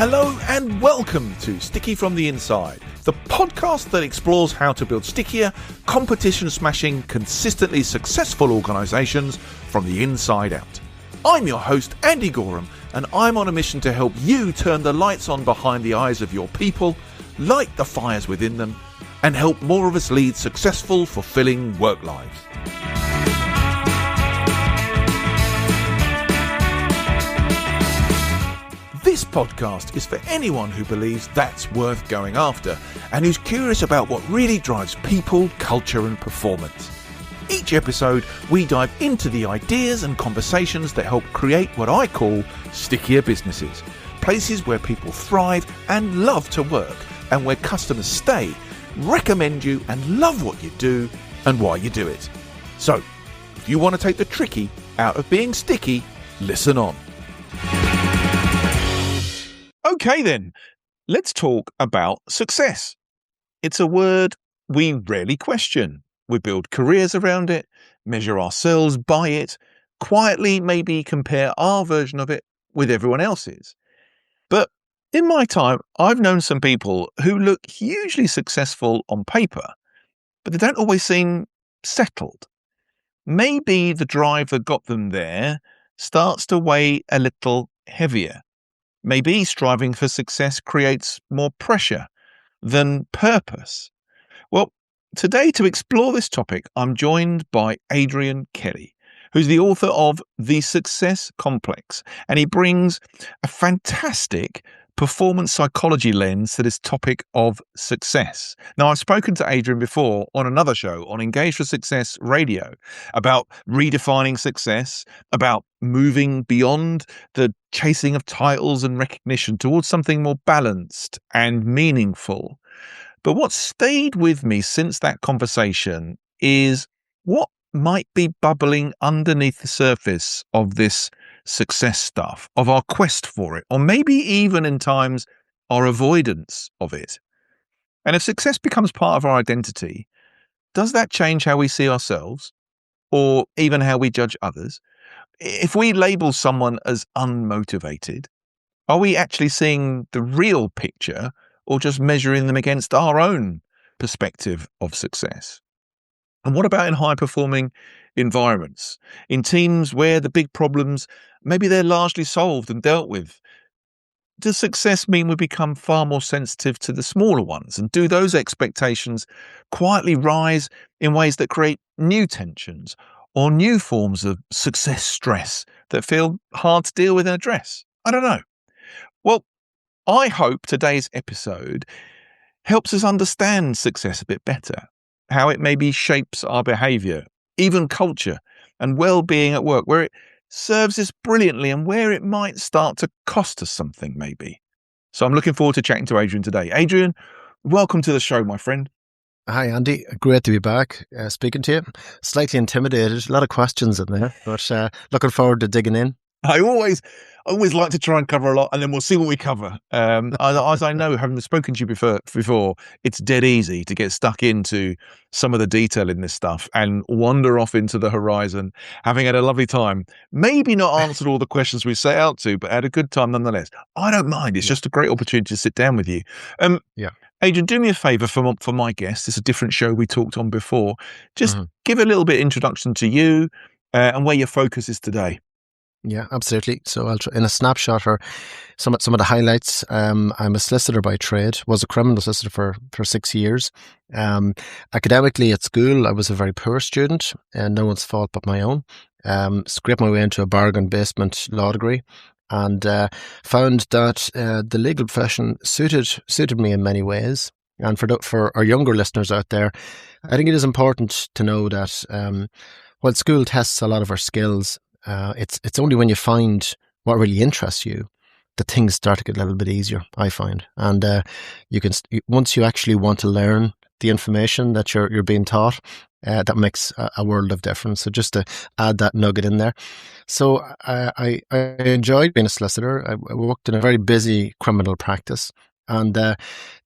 Hello and welcome to Sticky from the Inside, the podcast that explores how to build stickier, competition-smashing, consistently successful organisations from the inside out. I'm your host, Andy Goram, and I'm on a mission to help you turn the lights on behind the eyes of your people, light the fires within them, and help more of us lead successful, fulfilling work lives. This podcast is for anyone who believes that's worth going after and who's curious about what really drives people, culture and performance. Each episode, we dive into the ideas and conversations that help create what I call stickier businesses, places where people thrive and love to work and where customers stay, recommend you and love what you do and why you do it. So, if you want to take the tricky out of being sticky, listen on. Okay then, let's talk about success. It's a word we rarely question. We build careers around it, measure ourselves by it, quietly maybe compare our version of it with everyone else's. But in my time, I've known some people who look hugely successful on paper, but they don't always seem settled. Maybe the drive that got them there starts to weigh a little heavier. Maybe striving for success creates more pressure than purpose. Well, today to explore this topic, I'm joined by Adrian Kelly, who's the author of The Success Complex, and he brings a fantastic performance psychology lens to this topic of success. Now, I've spoken to Adrian before on another show on Engage for Success Radio about redefining success, about moving beyond the chasing of titles and recognition towards something more balanced and meaningful. But what stayed with me since that conversation is what might be bubbling underneath the surface of this success stuff, of our quest for it, or maybe even in times our avoidance of it. And if success becomes part of our identity, does that change how we see ourselves or even how we judge others? If we label someone as unmotivated, are we actually seeing the real picture or just measuring them against our own perspective of success? And what about in high-performing environments, in teams where the big problems, maybe they're largely solved and dealt with? Does success mean we become far more sensitive to the smaller ones? And do those expectations quietly rise in ways that create new tensions or new forms of success stress that feel hard to deal with and address? I don't know. Well, I hope today's episode helps us understand success a bit better, how it maybe shapes our behaviour, even culture and well-being at work, where it serves us brilliantly and where it might start to cost us something maybe. So I'm looking forward to chatting to Adrian today. Adrian, welcome to the show, my friend. Hi, Andy. Great to be back speaking to you. Slightly intimidated, a lot of questions in there, but looking forward to digging in. I always like to try and cover a lot, and then we'll see what we cover. As I know, having spoken to you before, it's dead easy to get stuck into some of the detail in this stuff and wander off into the horizon, having had a lovely time. Maybe not answered all the questions we set out to, but had a good time nonetheless. I don't mind. It's just a great opportunity to sit down with you. Adrian, do me a favour for my guest. It's a different show we talked on before. Just give a little bit of introduction to you and where your focus is today. Yeah, absolutely. So I'll try, in a snapshot or some of the highlights. I'm a solicitor by trade, was a criminal solicitor for 6 years. Academically at school, I was a very poor student and no one's fault but my own. Scraped my way into a bargain basement law degree and found that the legal profession suited me in many ways. And for our younger listeners out there, I think it is important to know that while school tests a lot of our skills, it's only when you find what really interests you that things start to get a little bit easier, I find. And once you actually want to learn the information that you're being taught, that makes a world of difference. So just to add that nugget in there. So I enjoyed being a solicitor. I worked in a very busy criminal practice. And the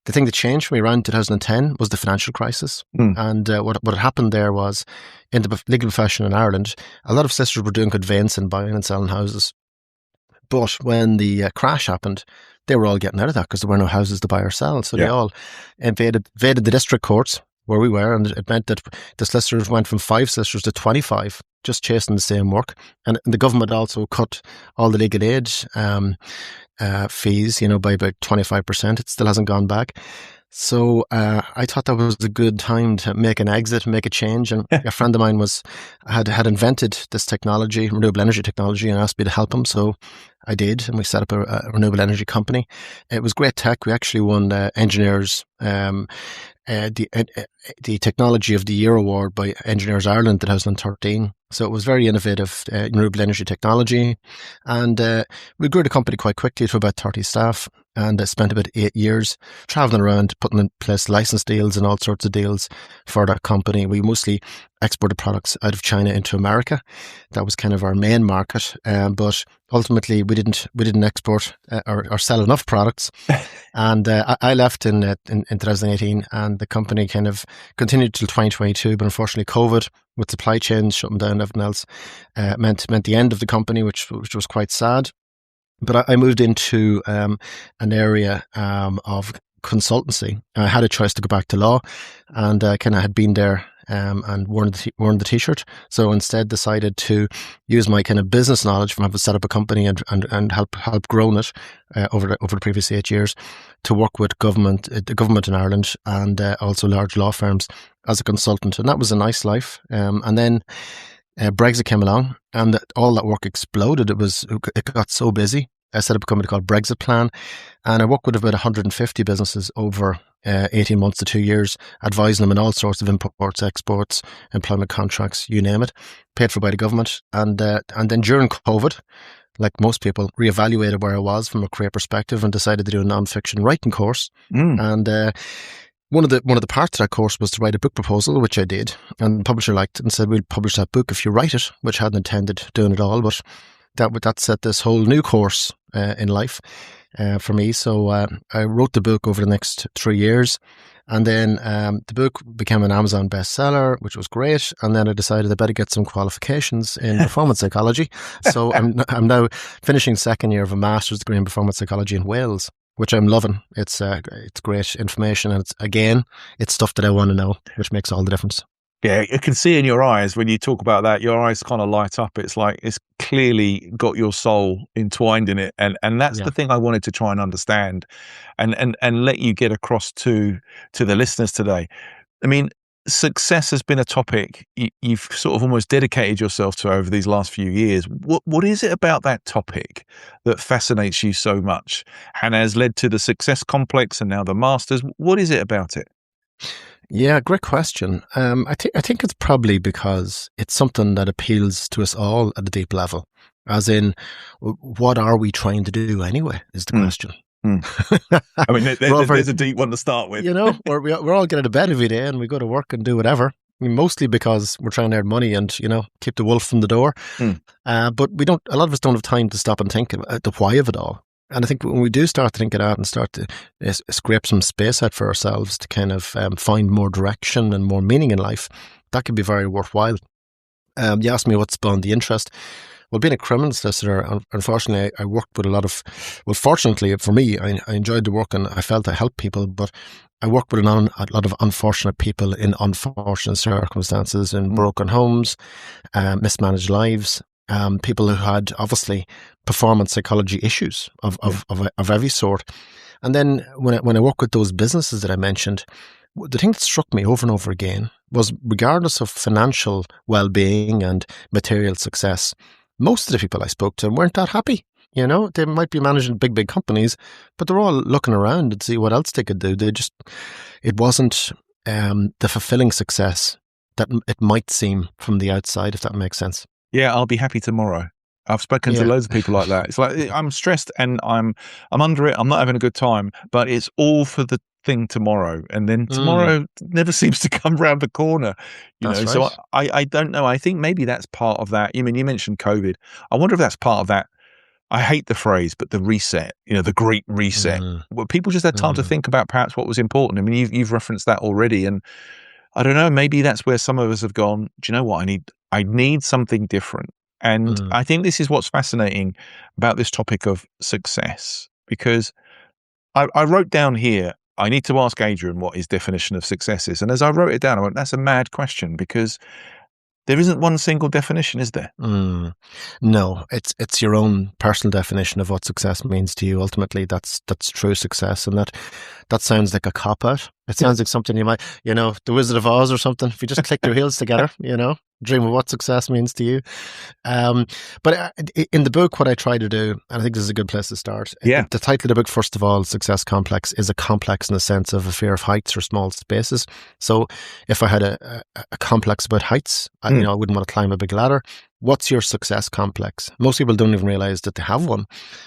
thing that changed for me around 2010 was the financial crisis. And what had happened there was, in the legal profession in Ireland, a lot of solicitors were doing conveyancing, buying and selling houses. But when the crash happened, they were all getting out of that because there were no houses to buy or sell. So they all invaded the district courts where we were, and it meant that the solicitors went from 5 solicitors to 25, just chasing the same work. And the government also cut all the legal aid fees, by about 25%. It still hasn't gone back. So I thought that was a good time to make an exit, make a change. And a friend of mine had invented this technology, renewable energy technology, and asked me to help him. So I did, and we set up a renewable energy company. It was great tech. We actually won engineers. The Technology of the Year award by Engineers Ireland in 2013. So it was very innovative renewable energy technology. And we grew the company quite quickly to about 30 staff, and spent about 8 years traveling around, putting in place license deals and all sorts of deals for that company. We mostly exported products out of China into America. That was kind of our main market. But ultimately we didn't export or sell enough products. And I left in 2018, and the company kind of continued till 2022. But unfortunately, COVID, with supply chains shutting down and everything else, meant the end of the company, which was quite sad. But I moved into an area of consultancy. I had a choice to go back to law, and kind of had been there and worn the t-shirt. So instead decided to use my kind of business knowledge from having set up a company and help grown it over the previous 8 years, to work with the government in Ireland, and also large law firms as a consultant. And that was a nice life. And then Brexit came along, and all that work exploded. It got so busy. I set up a company called Brexit Plan, and I worked with about 150 businesses over 18 months to 2 years, advising them in all sorts of imports, exports, employment contracts, you name it, paid for by the government. And then during COVID, like most people, reevaluated where I was from a career perspective and decided to do a non-fiction writing course. And one of the parts of that course was to write a book proposal, which I did. And the publisher liked it and said, "We'll publish that book if you write it," which I hadn't intended doing at all. But that set this whole new course in life for me. So I wrote the book over the next 3 years. And then the book became an Amazon bestseller, which was great. And then I decided I better get some qualifications in performance psychology. So I'm now finishing second year of a master's degree in performance psychology in Wales, which I'm loving. It's great information, and it's stuff that I want to know, which makes all the difference. Yeah, I can see in your eyes when you talk about that, your eyes kind of light up. It's like it's clearly got your soul entwined in it. And that's the thing I wanted to try and understand and let you get across to the listeners today. I mean, success has been a topic you've sort of almost dedicated yourself to over these last few years. What is it about that topic that fascinates you so much and has led to the Success Complex and now the Masters? What is it about it? Yeah, great question. I think it's probably because it's something that appeals to us all at a deep level. As in, what are we trying to do anyway, is the question. I mean, there's a deep one to start with. We're all getting out of bed every day and we go to work and do whatever. I mean, mostly because we're trying to earn money and, keep the wolf from the door. But a lot of us don't have time to stop and think about the why of it all. And I think when we do start to think it out and start to scrape some space out for ourselves to kind of find more direction and more meaning in life, that can be very worthwhile. You asked me what spawned the interest. Well, being a criminal solicitor, unfortunately, I worked with fortunately for me, I enjoyed the work and I felt I helped people, but I worked with a lot of unfortunate people in unfortunate circumstances, in broken homes, mismanaged lives. People who had obviously performance psychology issues of every sort. And then when I work with those businesses that I mentioned, the thing that struck me over and over again was, regardless of financial well-being and material success, most of the people I spoke to weren't that happy. They might be managing big companies, but they're all looking around to see what else they could do. It wasn't the fulfilling success that it might seem from the outside, if that makes sense. Yeah, I'll be happy tomorrow. I've spoken to loads of people like that. It's like, I'm stressed and I'm under it. I'm not having a good time, but it's all for the thing tomorrow. And then tomorrow never seems to come round the corner, That's right. So I don't know. I think maybe that's part of that. You mentioned COVID. I wonder if that's part of that. I hate the phrase, but the reset, the great reset, where people just had time to think about perhaps what was important. I mean, you've referenced that already. And I don't know, maybe that's where some of us have gone, do you know what? I need something different. And I think this is what's fascinating about this topic of success, because I wrote down here, I need to ask Adrian what his definition of success is. And as I wrote it down, I went, that's a mad question, because there isn't one single definition, is there? No, it's your own personal definition of what success means to you. Ultimately, that's true success, and that sounds like a cop out. It sounds like something you might, the Wizard of Oz or something. If you just click your heels together, dream of what success means to you. But in the book, what I try to do, and I think this is a good place to start. Yeah. The title of the book, first of all, Success Complex, is a complex in the sense of a fear of heights or small spaces. So if I had a complex about heights, I wouldn't want to climb a big ladder. What's your success complex? Most people don't even realize that they have one,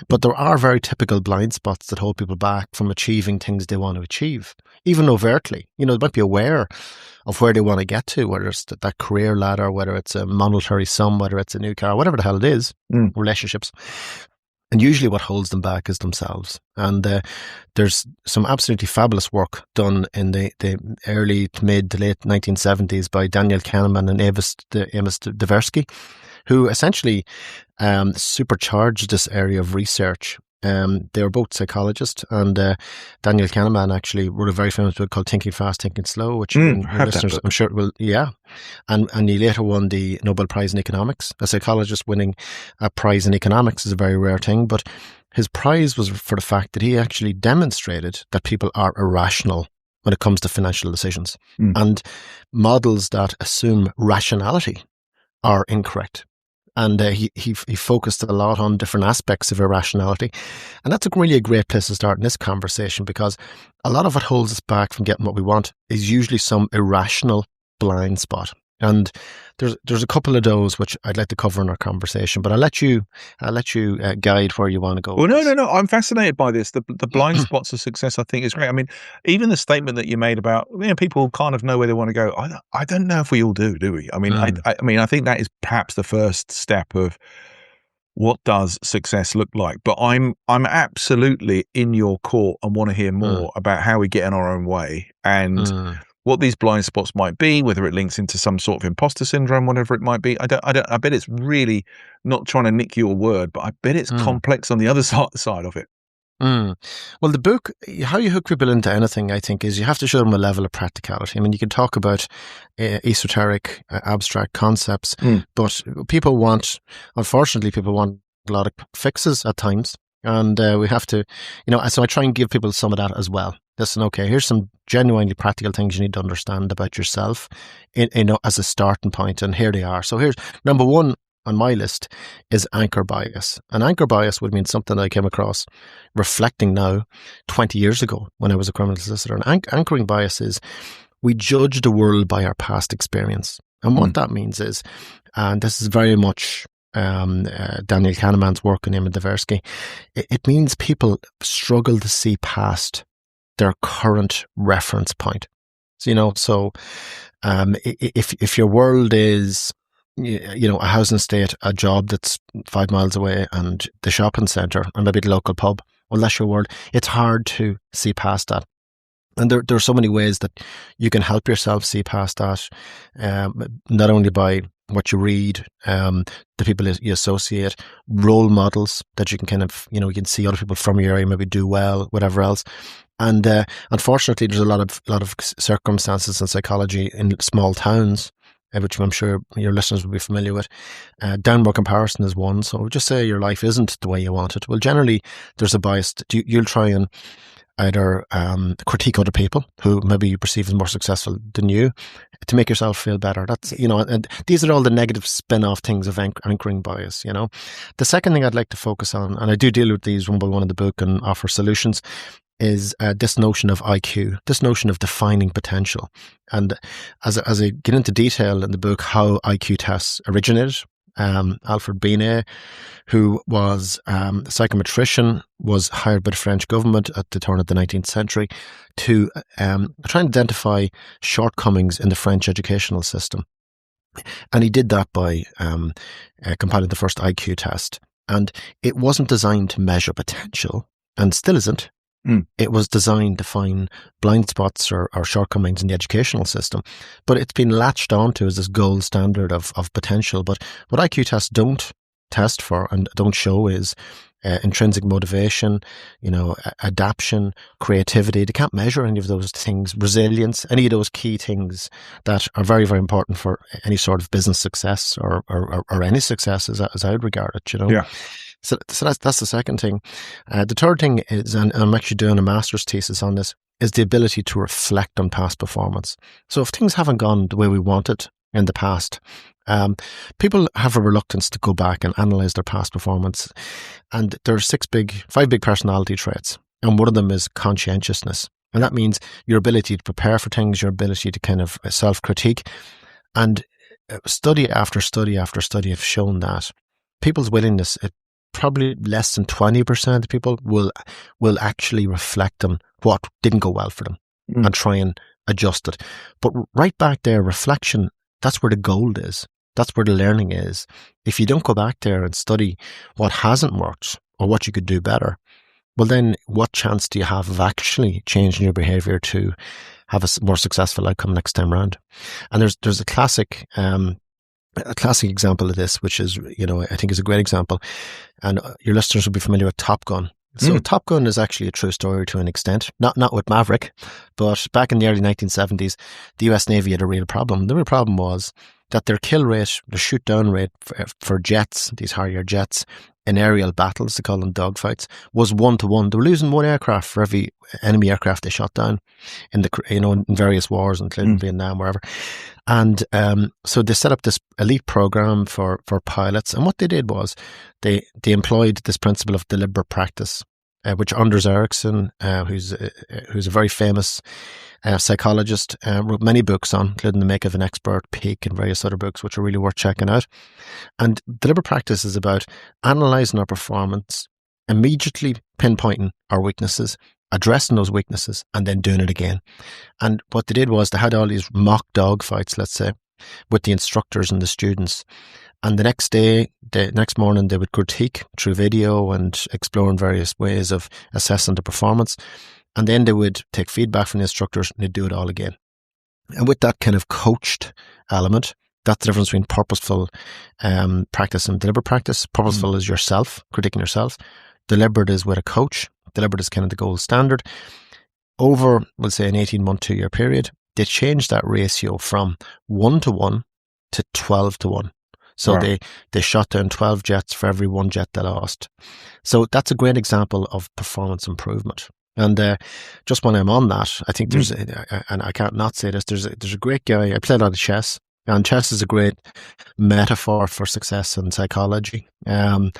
but there are very typical blind spots that hold people back from achieving things they want to achieve, even overtly. They might be aware of where they want to get to, whether it's that career ladder, whether it's a monetary sum, whether it's a new car, whatever the hell it is, relationships. And usually what holds them back is themselves. And there's some absolutely fabulous work done in the early to mid to late 1970s by Daniel Kahneman and Amos Tversky, who essentially supercharged this area of research. They were both psychologists, and Daniel Kahneman actually wrote a very famous book called Thinking Fast, Thinking Slow, which listeners, I'm sure will, and he later won the Nobel Prize in Economics. A psychologist winning a prize in economics is a very rare thing, but his prize was for the fact that he actually demonstrated that people are irrational when it comes to financial decisions, and models that assume rationality are incorrect. And he focused a lot on different aspects of irrationality. And that's really a great place to start in this conversation, because a lot of what holds us back from getting what we want is usually some irrational blind spot. And there's a couple of those which I'd like to cover in our conversation, but I'll let you guide where you want to go. Well, no. I'm fascinated by this. The blind spots of success, I think, is great. I mean, even the statement that you made about people kind of know where they want to go. I don't know if we all do we? I mean, I think that is perhaps the first step of what does success look like. But I'm absolutely in your court and want to hear more about how we get in our own way and what these blind spots might be, whether it links into some sort of imposter syndrome, whatever it might be. I bet it's really not trying to nick your word, but I bet it's complex on the other side of it. Well, the book, how you hook people into anything, I think, is you have to show them a level of practicality. I mean, you can talk about esoteric, abstract concepts, but unfortunately, people want a lot of fixes at times. And we have to, so I try and give people some of that as well. Listen, okay, here's some genuinely practical things you need to understand about yourself as a starting point, and here they are. So here's number one on my list is anchor bias. And anchor bias would mean something that I came across reflecting now 20 years ago when I was a criminal solicitor. And anchoring bias is we judge the world by our past experience. And what that means is, and this is very much Daniel Kahneman's work and Amos Tversky, it means people struggle to see past their current reference point. So, if your world is, a housing estate, a job that's 5 miles away, and the shopping centre, and maybe the local pub, well, that's your world. It's hard to see past that. And there are so many ways that you can help yourself see past that, not only by what you read, the people you associate, role models that you can kind of, you can see other people from your area maybe do well, whatever else. And unfortunately, there's a lot of circumstances in psychology in small towns, which I'm sure your listeners will be familiar with. Downward comparison is one. So just say your life isn't the way you want it. Well, generally, there's a bias. You'll try and either critique other people who maybe you perceive as more successful than you to make yourself feel better. That's, and these are all the negative spin-off things of anchoring bias, The second thing I'd like to focus on, and I do deal with these one by one in the book and offer solutions, is this notion of IQ, this notion of defining potential. And as I get into detail in the book how IQ tests originated, Alfred Binet, who was a psychometrician, was hired by the French government at the turn of the 19th century to try and identify shortcomings in the French educational system. And he did that by compiling the first IQ test. And it wasn't designed to measure potential, and still isn't. It was designed to find blind spots or shortcomings in the educational system, but it's been latched onto as this gold standard of potential. But what IQ tests don't test for and don't show is intrinsic motivation, adaptation, creativity. They can't measure any of those things, resilience, any of those key things that are very, very important for any sort of business success or any success as I would regard it, Yeah. So that's the second thing. The third thing is, and I'm actually doing a master's thesis on this, is the ability to reflect on past performance. So if things haven't gone the way we wanted in the past, people have a reluctance to go back and analyze their past performance. And there are 5 big personality traits. And one of them is conscientiousness. And that means your ability to prepare for things, your ability to kind of self-critique. And study after study after study have shown that people's willingness, probably less than 20% of people will actually reflect on what didn't go well for them and try and adjust it. But right back there, reflection, that's where the gold is. That's where the learning is. If you don't go back there and study what hasn't worked or what you could do better, well then what chance do you have of actually changing your behavior to have a more successful outcome next time around? And there's a classic example of this, which is, I think is a great example. And your listeners will be familiar with Top Gun. So Top Gun is actually a true story to an extent, not with Maverick, but back in the early 1970s, the US Navy had a real problem. The real problem was that their kill rate, the shoot down rate for jets, these Harrier jets, in aerial battles, they call them dogfights, was 1-to-1. They were losing one aircraft for every enemy aircraft they shot down in in various wars, including Vietnam, wherever. And so they set up this elite program for pilots. And what they did was they employed this principle of deliberate practice, which Anders Ericsson, who's a very famous psychologist, wrote many books on, including The Make of an Expert, Peak, and various other books, which are really worth checking out. And deliberate practice is about analysing our performance, immediately pinpointing our weaknesses, addressing those weaknesses, and then doing it again. And what they did was they had all these mock dog fights, let's say, with the instructors and the students. And the next morning, they would critique through video and explore in various ways of assessing the performance. And then they would take feedback from the instructors and they'd do it all again. And with that kind of coached element, that's the difference between purposeful practice and deliberate practice. Purposeful is yourself, critiquing yourself. Deliberate is with a coach. Deliberate is kind of the gold standard. Over, we'll say, an 18-month, 2-year period, they changed that ratio from 1-to-1 to 12-to-1. So wow. They shot down 12 jets for every 1 jet they lost. So that's a great example of performance improvement. And just when I'm on that, I think there's, and I can't not say this, there's a great guy. I play a lot of chess, and chess is a great metaphor for success in psychology. And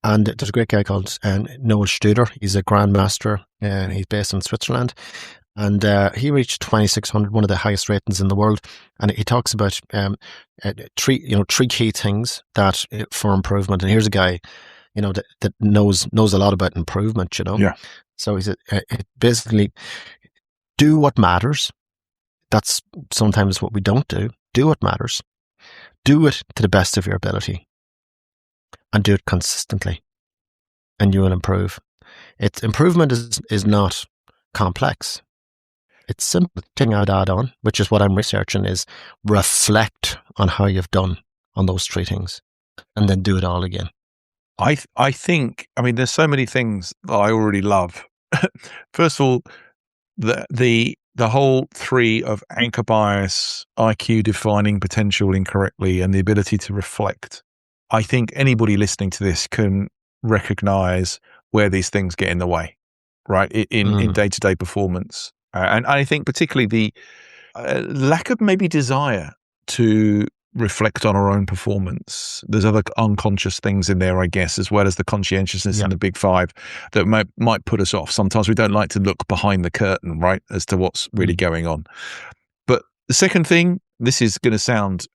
there's a great guy called Noel Studer. He's a grandmaster. He's based in Switzerland. And he reached 2,600, one of the highest ratings in the world. And he talks about three key things that for improvement. And here's a guy, that knows a lot about improvement. Yeah. So he said, basically, do what matters. That's sometimes what we don't do. Do what matters. Do it to the best of your ability, and do it consistently, and you will improve. Improvement is not complex. It's simple. Thing I'd add on, which is what I'm researching, is reflect on how you've done on those 3 things, and then do it all again. I think, there's so many things that I already love. First of all, the whole 3 of anchor bias, IQ defining potential incorrectly, and the ability to reflect. I think anybody listening to this can recognize where these things get in the way, right? In day-to-day performance. And I think particularly the lack of maybe desire to reflect on our own performance. There's other unconscious things in there, I guess, as well as the conscientiousness and the big 5 that might put us off. Sometimes we don't like to look behind the curtain, right, as to what's really going on. But the second thing, this is going to sound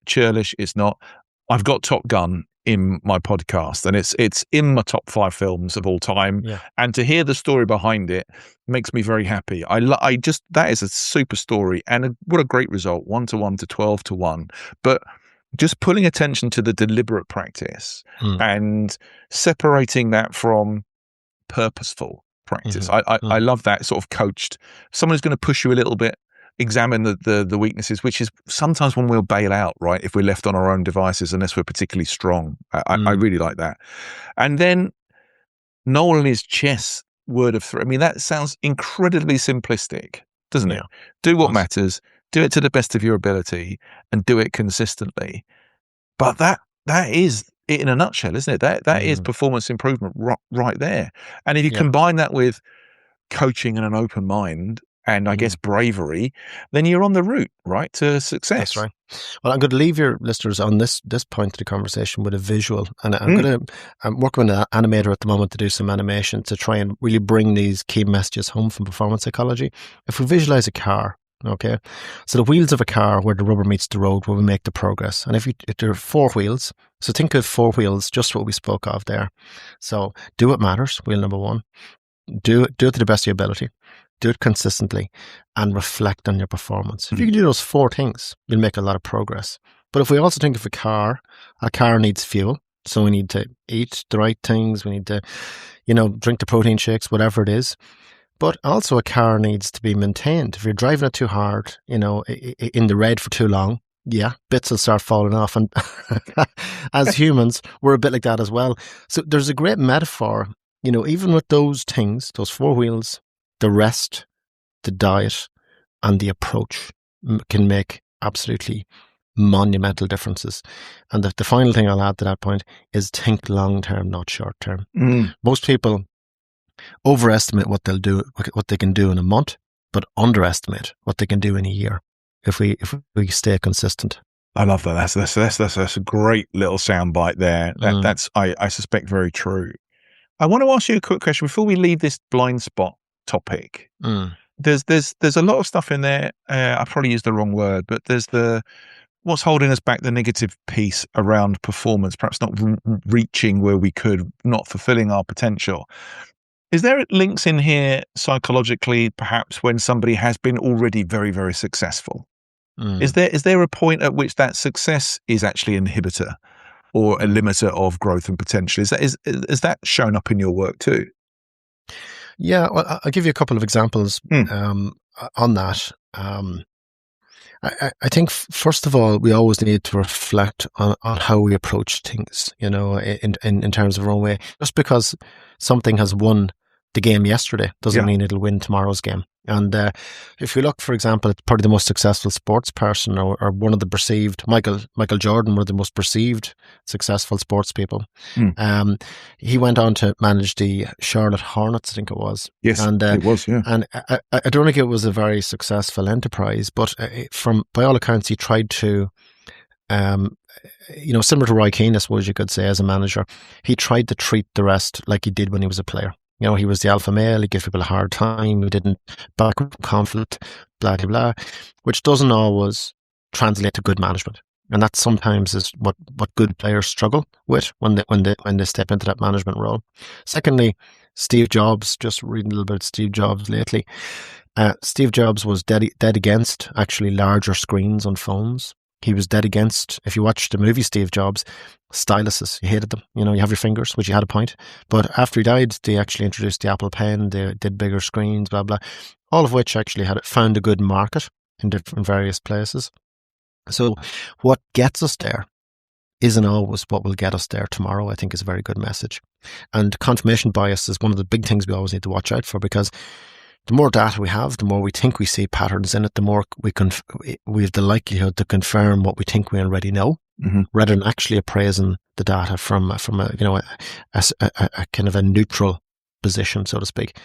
churlish, it's not. I've got Top Gun in my podcast, and it's in my top 5 films of all time. Yeah. And to hear the story behind it makes me very happy. That is a super story, and what a great result, 1-to-1 to 12-to-1. But just pulling attention to the deliberate practice and separating that from purposeful. practice. I love that sort of coached. Someone's going to push you a little bit, examine the weaknesses, which is sometimes when we'll bail out, right? If we're left on our own devices, unless we're particularly strong. I really like that. And then Noel and his chess word of three. I mean, that sounds incredibly simplistic, doesn't it? Do what matters, do it to the best of your ability, and do it consistently. But that is it in a nutshell, isn't it? That is performance improvement right there. And if you combine that with coaching and an open mind, and I guess bravery, then you're on the route, right, to success. That's right. Well, I'm going to leave your listeners on this point of the conversation with a visual, and I'm working with an animator at the moment to do some animation to try and really bring these key messages home from performance psychology. If we visualize a car, okay, so the wheels of a car where the rubber meets the road, where we make the progress, and if there are 4 wheels, so think of 4 wheels, just what we spoke of there. So do what matters, wheel number 1. Do it to the best of your ability. Do it consistently and reflect on your performance. If you can do those 4 things, you'll make a lot of progress. But if we also think of a car needs fuel. So we need to eat the right things. We need to, drink the protein shakes, whatever it is. But also a car needs to be maintained. If you're driving it too hard, in the red for too long, bits will start falling off. And as humans, we're a bit like that as well. So there's a great metaphor, even with those things, those 4 wheels, the rest, the diet, and the approach can make absolutely monumental differences. And the final thing I'll add to that point is think long-term, not short-term. Most people overestimate what they can do in a month, but underestimate what they can do in a year if we stay consistent. I love that. That's a great little soundbite there. That's I suspect very true. I want to ask you a quick question before we leave this blind spot topic. There's a lot of stuff in there. I probably used the wrong word, but there's what's holding us back, the negative piece around performance, perhaps not reaching where we could, not fulfilling our potential. Is there links in here psychologically, perhaps when somebody has been already very, very successful? Is there a point at which that success is actually an inhibitor or a limiter of growth and potential? Is that shown up in your work too? Yeah, well, I'll give you a couple of examples on that. I think, first of all, we always need to reflect on how we approach things, in terms of our own way. Just because something has won the game yesterday doesn't mean it'll win tomorrow's game. And if you look, for example, at probably the most successful sports person or one of the perceived, Michael Jordan, one of the most perceived successful sports people. He went on to manage the Charlotte Hornets, I think it was. Yes, and, it was, yeah. And I don't think it was a very successful enterprise, but by all accounts, he tried to, similar to Roy Keane, I suppose you could say, as a manager, he tried to treat the rest like he did when he was a player. He was the alpha male, he gave people a hard time, he didn't back up conflict, blah, blah, blah, which doesn't always translate to good management. And that sometimes is what good players struggle with when they step into that management role. Secondly, Steve Jobs, just reading a little bit of Steve Jobs lately. Steve Jobs was dead against actually larger screens on phones. He was dead against, if you watch the movie Steve Jobs, styluses. He hated them. You have your fingers, which he had a point. But after he died, they actually introduced the Apple Pen. They did bigger screens, blah, blah. All of which actually found a good market in various places. So what gets us there isn't always what will get us there tomorrow, I think is a very good message. And confirmation bias is one of the big things we always need to watch out for, because the more data we have, the more we think we see patterns in it, the more we have the likelihood to confirm what we think we already know, rather than actually appraising the data from a kind of a neutral position, so to speak.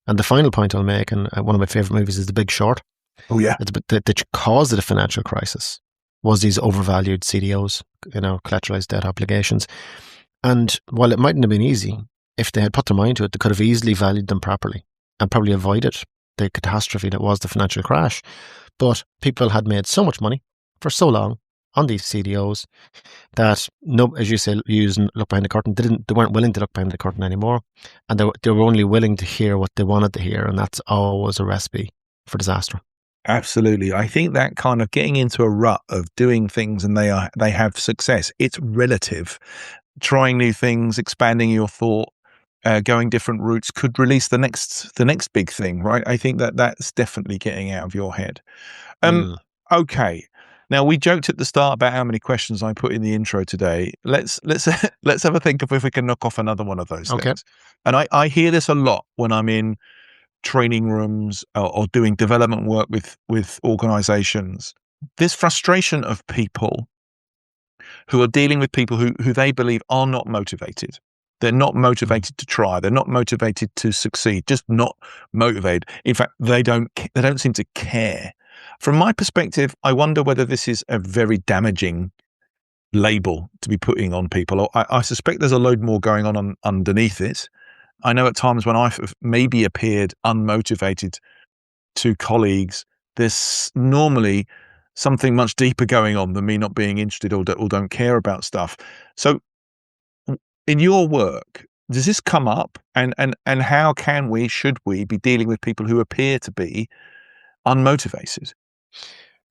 And the final point I'll make, and one of my favorite movies is The Big Short. Oh yeah, the cause of the financial crisis was these overvalued CDOs, collateralized debt obligations. And while it mightn't have been easy, if they had put their mind to it, they could have easily valued them properly and probably avoided the catastrophe that was the financial crash. But people had made so much money for so long on these CDOs that, as you say, look behind the curtain. They weren't willing to look behind the curtain anymore, and they were only willing to hear what they wanted to hear, and that's always a recipe for disaster. Absolutely. I think that kind of getting into a rut of doing things and they have success, it's relative. Trying new things, expanding your thought, going different routes could release the next big thing, right? I think that's definitely getting out of your head. Okay. Now, we joked at the start about how many questions I put in the intro today. Let's let's have a think of if we can knock off another one of those things. And I hear this a lot when I'm in training rooms or doing development work with organizations. This frustration of people who are dealing with people who they believe are not motivated. They're not motivated to try. They're not motivated to succeed. Just not motivated. In fact, they don't seem to care. From my perspective, I wonder whether this is a very damaging label to be putting on people. I suspect there's a load more going on underneath it. I know at times when I've maybe appeared unmotivated to colleagues, there's normally something much deeper going on than me not being interested or don't care about stuff. So in your work, does this come up? And how should we be dealing with people who appear to be unmotivated?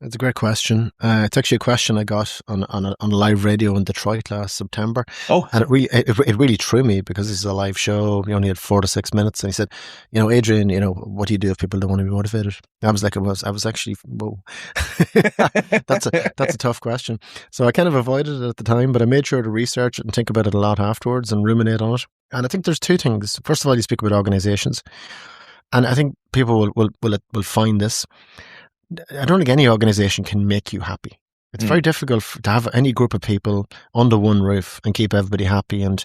That's a great question. It's actually a question I got on a live radio in Detroit last September. Oh, and it really threw me because this is a live show. We only had 4 to 6 minutes, and he said, Adrian, what do you do if people don't want to be motivated? I was like, I was actually, whoa, that's a tough question. So I kind of avoided it at the time, but I made sure to research it and think about it a lot afterwards and ruminate on it. And I think there's 2 things. First of all, you speak about organizations, and I think people will find this. I don't think any organization can make you happy. It's very difficult to have any group of people under one roof and keep everybody happy and,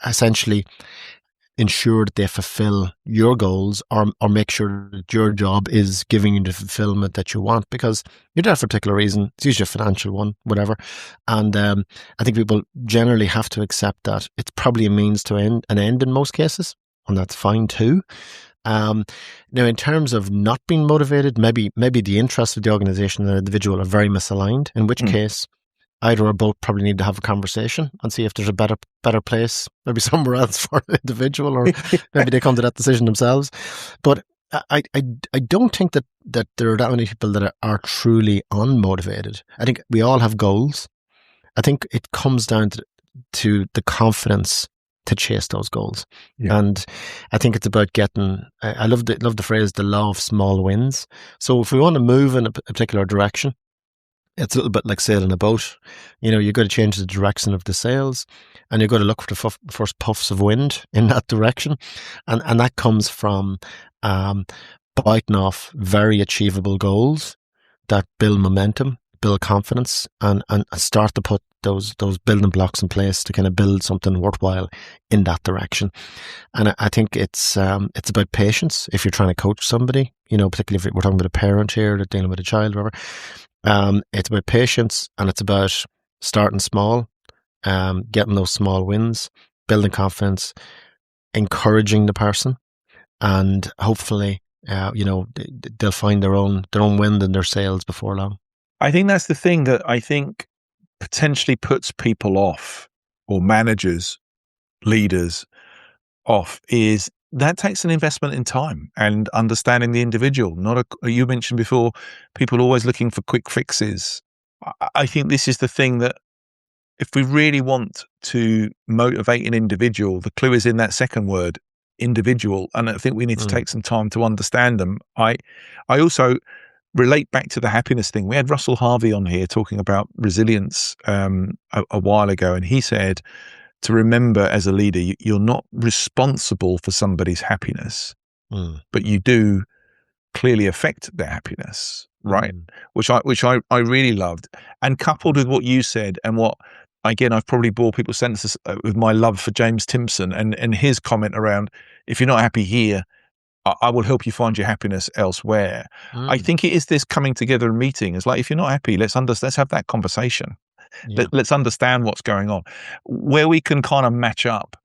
essentially ensure that they fulfill your goals or make sure that your job is giving you the fulfillment that you want, because you're there for a particular reason. It's usually a financial one, whatever. And I think people generally have to accept that it's probably a means to an end in most cases, and that's fine too. Now, in terms of not being motivated, maybe the interests of the organization and the individual are very misaligned, in which case either or both probably need to have a conversation and see if there's a better place, maybe somewhere else for the individual, or maybe they come to that decision themselves. But I don't think that there are that many people that are truly unmotivated. I think we all have goals. I think it comes down to the confidence to chase those goals. Yeah. And I think it's about getting, I love the phrase, the law of small wins. So if we want to move in a particular direction, it's a little bit like sailing a boat. You've got to change the direction of the sails, and you've got to look for the first puffs of wind in that direction. And that comes from biting off very achievable goals that build momentum, build confidence, and start to put those building blocks in place to kind of build something worthwhile in that direction. And I think it's about patience. If you're trying to coach somebody, particularly if we're talking about a parent here, that's dealing with a child, whatever, it's about patience, and it's about starting small, getting those small wins, building confidence, encouraging the person, and hopefully, they'll find their own wind in their sails before long. I think that's the thing that I think potentially puts people off, or managers, leaders off, is that takes an investment in time and understanding the individual. You mentioned before, people always looking for quick fixes. I think this is the thing that if we really want to motivate an individual, the clue is in that second word, individual. And I think we need to take some time to understand them. I also relate back to the happiness thing. We had Russell Harvey on here talking about resilience a while ago, and he said to remember as a leader, you're not responsible for somebody's happiness, but you do clearly affect their happiness, right? Which I really loved. And coupled with what you said, and what, again, I've probably bore people's senses with my love for James Timpson and his comment around, if you're not happy here, I will help you find your happiness elsewhere. I think it is this coming together and meeting. It's like, if you're not happy, let's have that conversation. Yeah. Let's understand what's going on, where we can kind of match up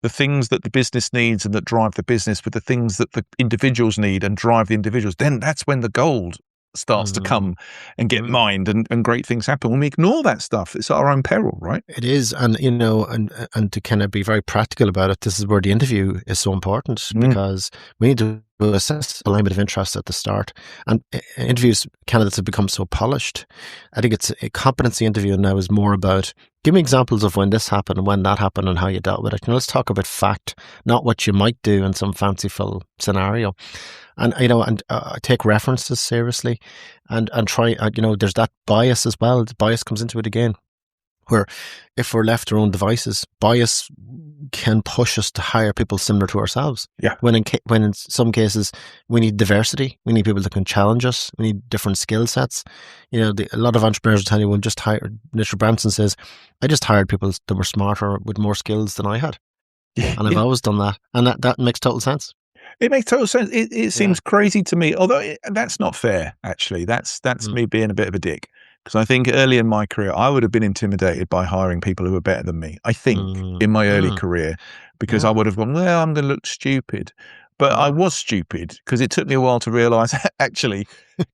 the things that the business needs and that drive the business with the things that the individuals need and drive the individuals. Then that's when the gold starts to come and get mined, and great things happen. When we ignore that stuff, it's at our own peril, right? It is. And, and to kind of be very practical about it, this is where the interview is so important, because we need to assess alignment of interest at the start. And interviews, candidates have become so polished. I think it's a competency interview now is more about, give me examples of when this happened and when that happened and how you dealt with it. Let's talk about fact, not what you might do in some fanciful scenario. And, take references seriously and try, there's that bias as well. The bias comes into it again, where if we're left to our own devices, bias can push us to hire people similar to ourselves. Yeah. When in some cases we need diversity, we need people that can challenge us, we need different skill sets. A lot of entrepreneurs will tell you, Richard Branson says, I just hired people that were smarter with more skills than I had. Yeah. And I've always done that. And that makes total sense. It makes total sense. It seems crazy to me, although that's not fair, actually. That's me being a bit of a dick. Because I think early in my career, I would have been intimidated by hiring people who were better than me, I think, in my early career, because I would have gone, well, I'm going to look stupid. But I was stupid because it took me a while to realize, actually,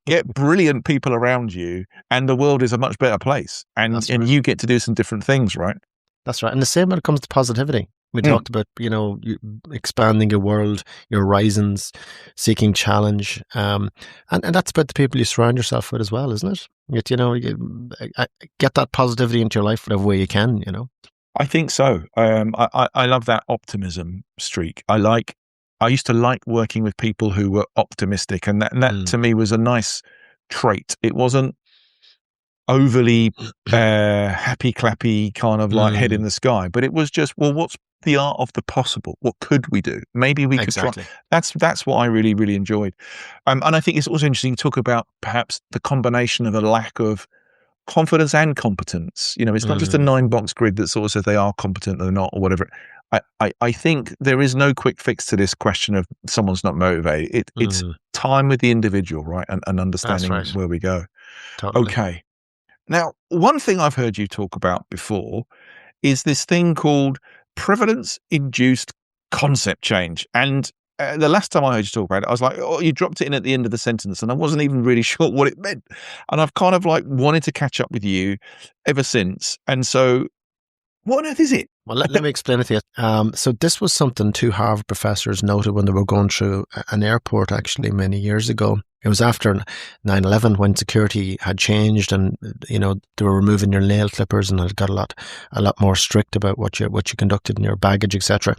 get brilliant people around you and the world is a much better place. And you get to do some different things, right? That's right. And the same when it comes to positivity. We talked about, expanding your world, your horizons, seeking challenge. And that's about the people you surround yourself with as well, isn't it? Get that positivity into your life whatever way you can, I think so. I love that optimism streak. I used to like working with people who were optimistic, and that to me was a nice trait. It wasn't overly happy clappy kind of like head in the sky, but it was just, well, what's the art of the possible? What could we do? Maybe we could try. That's what I really, really enjoyed. And I think it's also interesting to talk about perhaps the combination of a lack of confidence and competence. It's not just a 9-box grid that sort of says they are competent or not or whatever. I think there is no quick fix to this question of someone's not motivated. It's time with the individual, right? And understanding where we go. Totally. Okay. Now, one thing I've heard you talk about before is this thing called prevalence-induced concept change. And the last time I heard you talk about it, I was like, oh, you dropped it in at the end of the sentence and I wasn't even really sure what it meant. And I've kind of like wanted to catch up with you ever since. And so what on earth is it? Well, let me explain it to you. So this was something 2 Harvard professors noted when they were going through an airport actually many years ago. It was after 9/11 when security had changed and, they were removing your nail clippers and it got a lot more strict about what you conducted in your baggage, etc.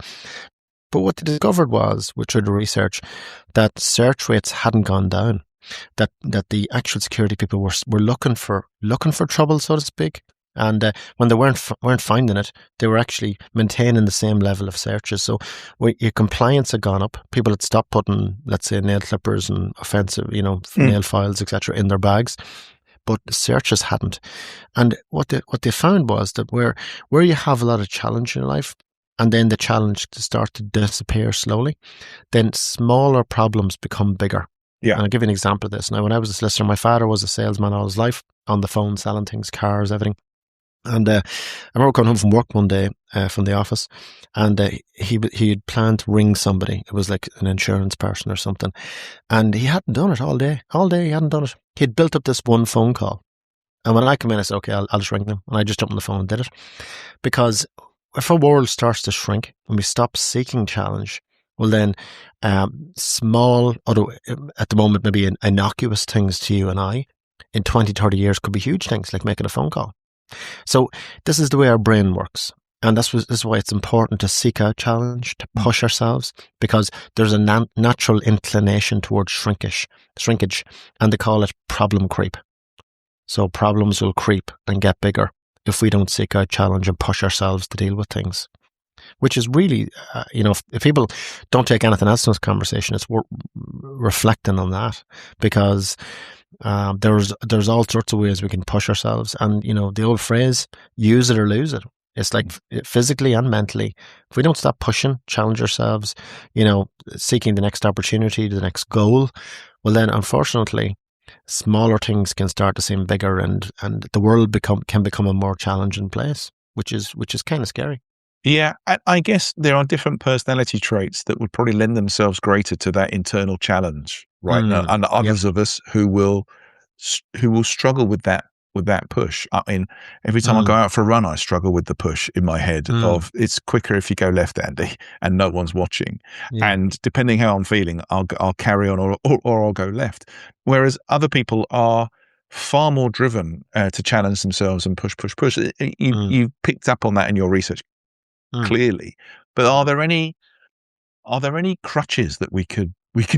But what they discovered was, through the research, that search rates hadn't gone down, that the actual security people were looking for trouble, so to speak. And when they weren't finding it, they were actually maintaining the same level of searches. So your compliance had gone up. People had stopped putting, let's say, nail clippers and offensive, nail files, etc., in their bags, but the searches hadn't. And what they found was that where you have a lot of challenge in your life, and then the challenge to start to disappear slowly, then smaller problems become bigger. Yeah. And I'll give you an example of this. Now, when I was a solicitor, my father was a salesman all his life, on the phone, selling things, cars, everything. And I remember coming home from work one day from the office, and he had planned to ring somebody. It was like an insurance person or something, and he hadn't done it all day. All day he hadn't done it. He had built up this one phone call, and when I come in, I said, "Okay, I'll just ring them," and I just jumped on the phone and did it. Because if our world starts to shrink when we stop seeking challenge, well then, small, although at the moment maybe innocuous things to you and I, in 20, 30 years could be huge things like making a phone call. So this is the way our brain works. And this is why it's important to seek out challenge, to push ourselves, because there's a natural inclination towards shrinkage, and they call it problem creep. So problems will creep and get bigger if we don't seek out challenge and push ourselves to deal with things. Which is really, if people don't take anything else in this conversation, it's worth reflecting on that, because there's all sorts of ways we can push ourselves. And, the old phrase, use it or lose it. It's like physically and mentally. If we don't stop pushing, challenge ourselves, seeking the next opportunity, the next goal, well then, unfortunately, smaller things can start to seem bigger, and the world can become a more challenging place, which is kind of scary. Yeah, I guess there are different personality traits that would probably lend themselves greater to that internal challenge, right? And others of us who will struggle with that with that push. I mean, every time I go out for a run, I struggle with the push in my head of it's quicker if you go left, Andy, and no one's watching. Yeah. And depending how I'm feeling, I'll carry on or I'll go left. Whereas other people are far more driven to challenge themselves and push. You picked up on that in your research clearly. But are there any crutches that we can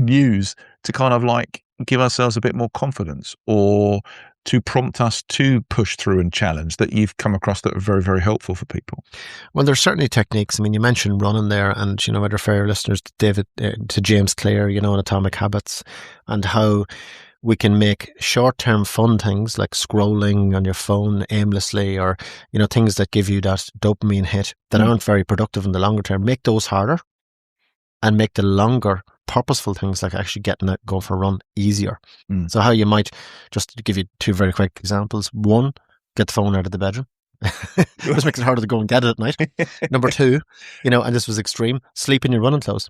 use to kind of like give ourselves a bit more confidence, or to prompt us to push through and challenge, that you've come across that are very, very helpful for people? Well, there's certainly techniques. I mean, you mentioned running there, and, I'd refer your listeners to James Clear, in Atomic Habits, and how we can make short-term fun things like scrolling on your phone aimlessly, or, things that give you that dopamine hit that aren't very productive in the longer term, make those harder, and make the longer purposeful things like actually getting out, going for a run, easier. So how you might, just to give you two very quick examples. One, get the phone out of the bedroom. Just makes it harder to go and get it at night. Number two, and this was extreme, sleep in your running clothes.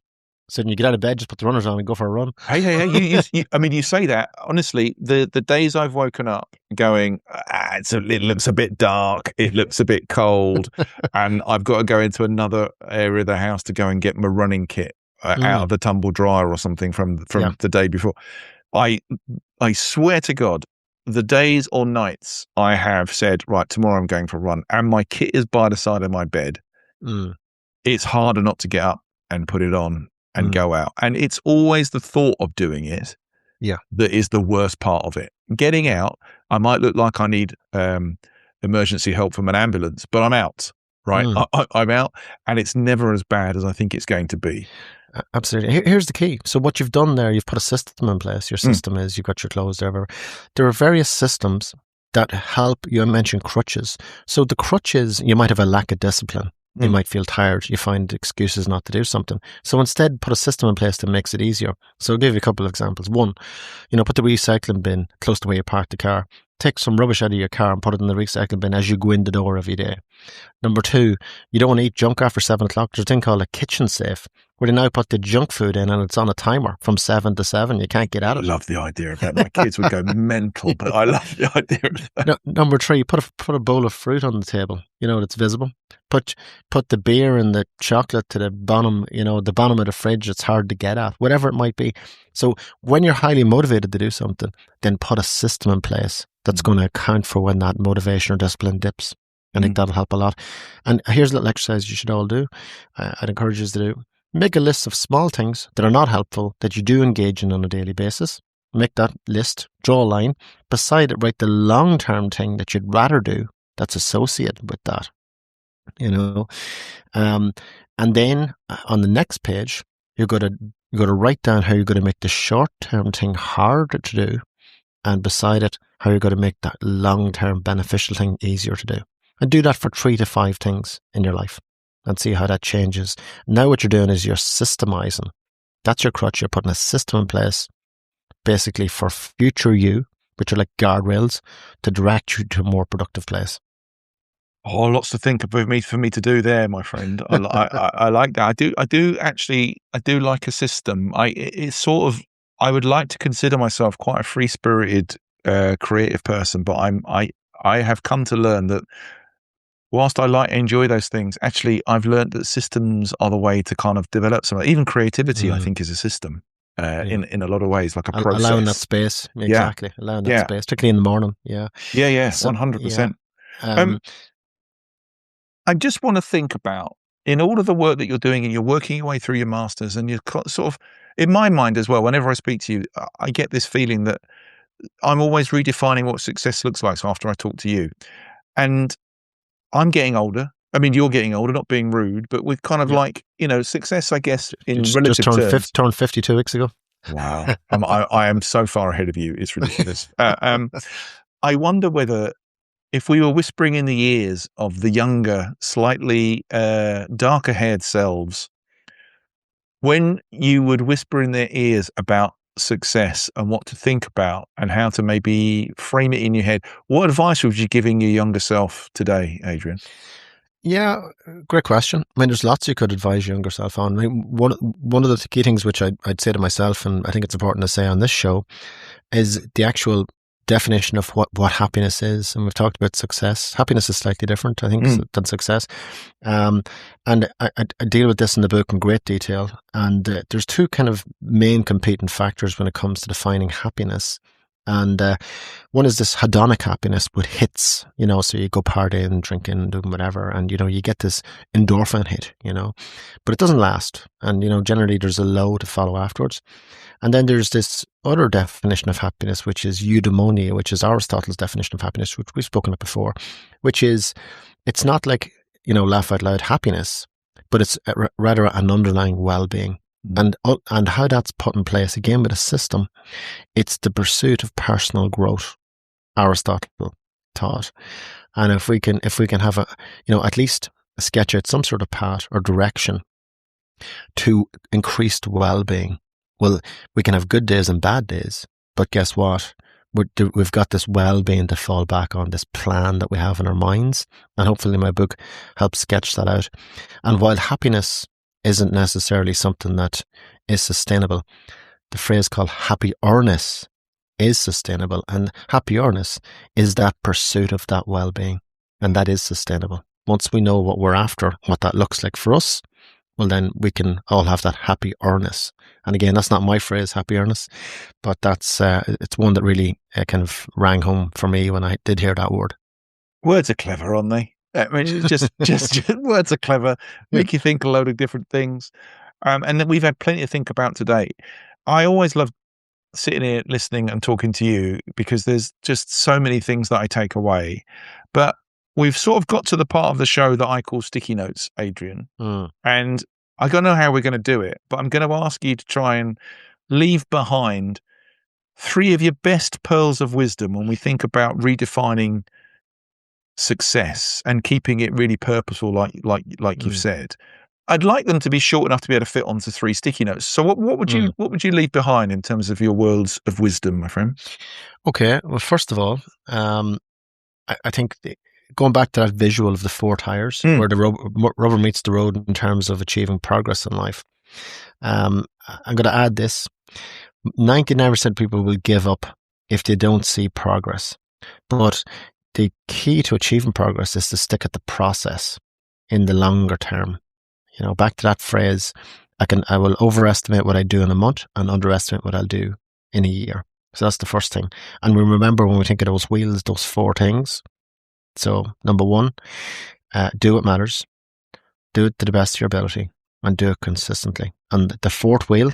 So when you get out of bed, just put the runners on and go for a run. Hey, I mean, you say that, honestly, the days I've woken up going, it looks a bit dark, it looks a bit cold, and I've got to go into another area of the house to go and get my running kit out of the tumble dryer or something from the day before. I swear to God, the days or nights I have said, right, tomorrow I'm going for a run, and my kit is by the side of my bed, it's harder not to get up and put it on and go out. And it's always the thought of doing it that is the worst part of it. Getting out, I might look like I need emergency help from an ambulance, but I'm out, right? I'm out, and it's never as bad as I think it's going to be. Absolutely. Here's the key. So what you've done there, you've put a system in place. Your system is, you've got your clothes there. There are various systems that help. You mentioned crutches. So the crutches, you might have a lack of discipline. You might feel tired. You find excuses not to do something. So instead, put a system in place that makes it easier. So I'll give you a couple of examples. One, put the recycling bin close to where you park the car. Take some rubbish out of your car and put it in the recycling bin as you go in the door every day. Number two, you don't want to eat junk after 7 o'clock. There's a thing called a kitchen safe, where they now put the junk food in, and it's on a timer from 7 to 7. You can't get at it. I love the idea of that. My kids would go mental, but I love the idea of that. Number three, put a bowl of fruit on the table, that's visible. Put the beer and the chocolate to the bottom, the bottom of the fridge. It's hard to get at, whatever it might be. So when you're highly motivated to do something, then put a system in place that's going to account for when that motivation or discipline dips. I think that'll help a lot. And here's a little exercise you should all do. I'd encourage you to do. Make a list of small things that are not helpful that you do engage in on a daily basis. Make that list, draw a line. Beside it, write the long-term thing that you'd rather do that's associated with that. And then on the next page, you're going to write down how you're going to make the short-term thing harder to do, and beside it, how you're going to make that long-term beneficial thing easier to do. And do that for 3 to 5 things in your life, and see how that changes. Now what you're doing is you're systemizing. That's your crutch. You're putting a system in place, basically for future you, which are like guardrails, to direct you to a more productive place. Oh, lots to think about for me to do there, my friend. I like that. I do like a system. I would like to consider myself quite a free-spirited, creative person, but I have come to learn that whilst I enjoy those things, actually I've learned that systems are the way to kind of develop something. Even creativity, I think, is a system in a lot of ways, like a process. Allowing that space, exactly. Allowing that space, particularly in the morning. Yeah, 100%. I just want to think about, in all of the work that you're doing, and you're working your way through your masters, and you're sort of, in my mind as well, whenever I speak to you, I get this feeling that I'm always redefining what success looks like after I talk to you. And I'm getting older. I mean, you're getting older, not being rude, but with kind of like, success, I guess, in relative terms. Turned 52 weeks ago. Wow. I am so far ahead of you. It's ridiculous. I wonder whether, if we were whispering in the ears of the younger, slightly darker haired selves, when you would whisper in their ears about success and what to think about and how to maybe frame it in your head, what advice would you giving your younger self today, Adrian? Yeah, great question. I mean, there's lots you could advise your younger self on. I mean, one of the key things which I'd say to myself, and I think it's important to say on this show, is the actual definition of what happiness is, and we've talked about success. Happiness is slightly different, I think, than success. And I deal with this in the book in great detail. And there's two kind of main competing factors when it comes to defining happiness. And one is this hedonic happiness with hits, so you go partying, drinking, doing whatever, and, you get this endorphin hit, but it doesn't last. And, generally there's a low to follow afterwards. And then there's this other definition of happiness, which is eudaimonia, which is Aristotle's definition of happiness, which we've spoken of before, which is, it's not like, laugh out loud happiness, but it's rather an underlying well-being. And how that's put in place, again, with a system, it's the pursuit of personal growth, Aristotle taught. And if we can have at least sketch out some sort of path or direction to increased well-being, well, we can have good days and bad days, but guess what? We've got this well-being to fall back on, this plan that we have in our minds. And hopefully my book helps sketch that out. And while happiness isn't necessarily something that is sustainable, the phrase called happy-orness is sustainable, and happy-orness is that pursuit of that well-being, and that is sustainable. Once we know what we're after, what that looks like for us, well, then we can all have that happy-orness. And again, that's not my phrase, happy-orness, but that's it's one that really kind of rang home for me when I did hear that word. Words are clever, aren't they? I mean, just words are clever, make you think a load of different things. And then we've had plenty to think about today. I always love sitting here listening and talking to you because there's just so many things that I take away. But we've sort of got to the part of the show that I call sticky notes, Adrian. And I don't know how we're going to do it, but I'm going to ask you to try and leave behind 3 of your best pearls of wisdom when we think about redefining success and keeping it really purposeful, like you've said. I'd like them to be short enough to be able to fit onto 3 sticky notes. So what would you leave behind in terms of your worlds of wisdom, my friend? Okay. Well, first of all, I think going back to that visual of the 4 tires where the rubber meets the road in terms of achieving progress in life, I'm going to add this. 99% of people will give up if they don't see progress. But the key to achieving progress is to stick at the process in the longer term. Back to that phrase, I will overestimate what I do in a month and underestimate what I'll do in a year. So that's the first thing. And we remember when we think of those wheels, those 4 things. So number 1, do what matters. Do it to the best of your ability and do it consistently. And the 4th wheel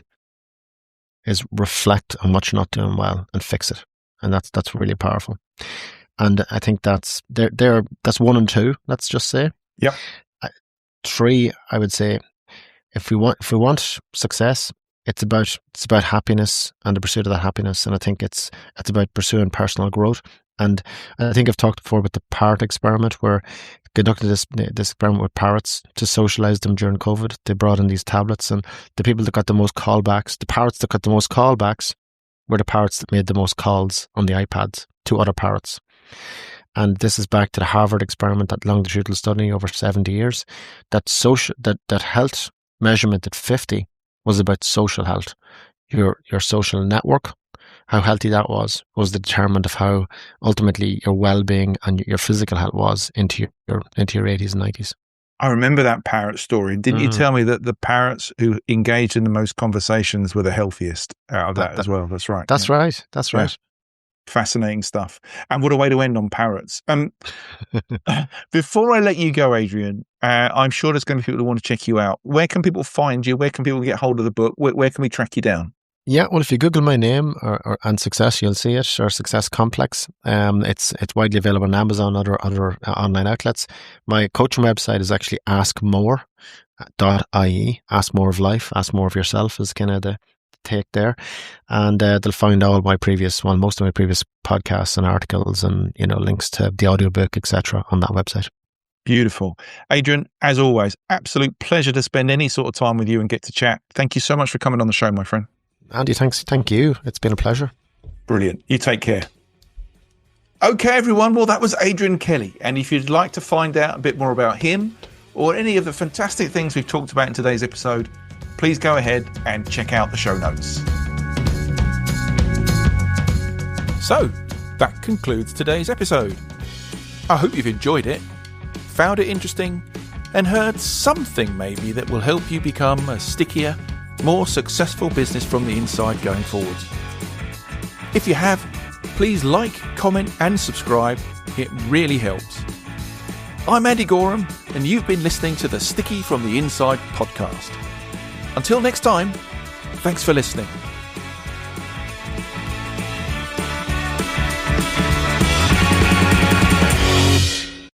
is reflect on what you're not doing well and fix it. And that's really powerful. And I think that's 1 and 2, let's just say. Yep. 3, I would say, if we want success, it's about happiness and the pursuit of that happiness. And I think it's about pursuing personal growth. And I think I've talked before about the parrot experiment, where conducted this experiment with parrots to socialize them during COVID. They brought in these tablets, and the people that got the most callbacks, the parrots that got the most callbacks, were the parrots that made the most calls on the iPads to other parrots. And this is back to the Harvard experiment, that longitudinal study over 70 years. That health measurement at 50 was about social health. Your social network, how healthy that was the determinant of how ultimately your well-being and your physical health was into your 80s and 90s. I remember that parrot story. Didn't you tell me that the parrots who engaged in the most conversations were the healthiest out of that as well? That's right. That's right. That's right. Fascinating stuff. And what a way to end on parrots. Before I let you go, Adrian, I'm sure there's going to be people who want to check you out. Where can people find you? Where can people get hold of the book? Where can we track you down? Yeah, well, if you Google my name and Success, you'll see it, or Success Complex. It's widely available on Amazon, other online outlets. My coaching website is actually askmore.ie. Ask more of life, ask more of yourself is kind of the take there. And they'll find most of my previous podcasts and articles and, links to the audiobook, etc. on that website. Beautiful. Adrian, as always, absolute pleasure to spend any sort of time with you and get to chat. Thank you so much for coming on the show, my friend. Andy, thanks. Thank you. It's been a pleasure. Brilliant. You take care. Okay, everyone. Well, that was Adrian Kelly. And if you'd like to find out a bit more about him or any of the fantastic things we've talked about in today's episode, please go ahead and check out the show notes. So, that concludes today's episode. I hope you've enjoyed it, found it interesting, and heard something maybe that will help you become a stickier, more successful business from the inside going forwards. If you have, please like, comment and subscribe. It really helps. I'm Andy Goram, and you've been listening to the Sticky from the Inside podcast. Until next time, thanks for listening.